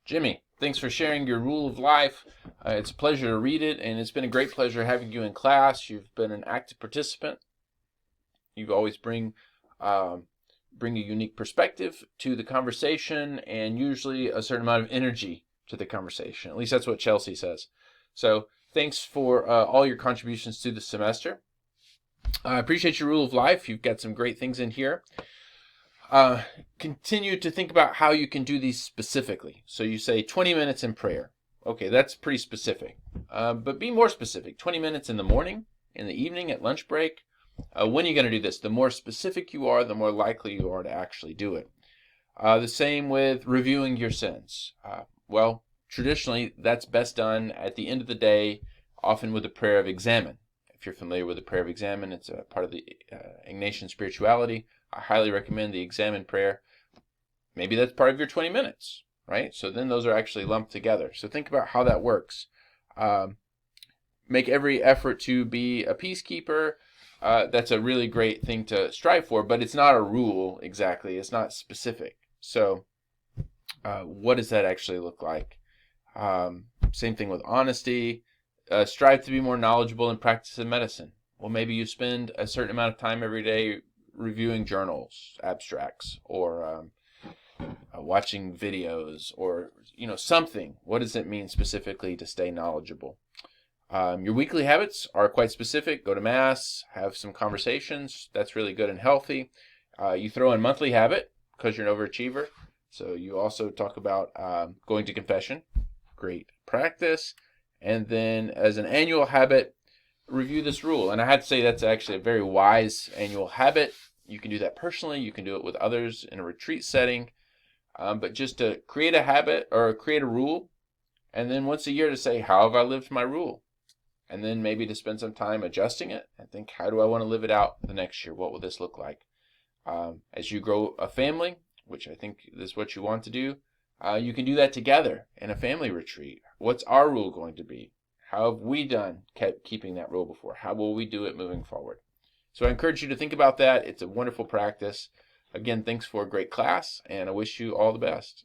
Jimmy, thanks for sharing your rule of life. It's a pleasure to read it, and it's been a great pleasure having you in class. You've been an active participant. You always bring a unique perspective to the conversation, and usually a certain amount of energy to the conversation. At least that's what Chelsea says. So thanks for all your contributions to the semester. I appreciate your rule of life. You've got some great things in here. Continue to think about how you can do these specifically. So you say 20 minutes in prayer. Okay, that's pretty specific. But be more specific. 20 minutes in the morning, in the evening, at lunch break. When are you going to do this? The more specific you are, the more likely you are to actually do it. The same with reviewing your sins. Well, traditionally, that's best done at the end of the day, often with a prayer of examen. If you're familiar with the prayer of examen, it's a part of the Ignatian spirituality. I highly recommend the examen prayer. Maybe that's part of your 20 minutes, right? So then those are actually lumped together. So think about how that works. Make every effort to be a peacekeeper. That's a really great thing to strive for, but it's not a rule exactly. It's not specific. So what does that actually look like? Same thing with honesty. Strive to be more knowledgeable in practice of medicine. Well, maybe you spend a certain amount of time every day reviewing journals, abstracts, or watching videos, or something. What does it mean specifically to stay knowledgeable? Your weekly habits are quite specific. Go to Mass, have some conversations. That's really good and healthy. You throw in monthly habit because you're an overachiever. So you also talk about going to confession. Great practice. And then as an annual habit, review this rule. And I had to say that's actually a very wise annual habit. You can do that personally. You can do it with others in a retreat setting. But just to create a habit or create a rule, and then once a year to say, how have I lived my rule? And then maybe to spend some time adjusting it and think, how do I want to live it out the next year? What will this look like? As you grow a family, which I think is what you want to do, you can do that together in a family retreat. What's our rule going to be? How have we kept keeping that rule before? How will we do it moving forward? So I encourage you to think about that. It's a wonderful practice. Again, thanks for a great class, and I wish you all the best.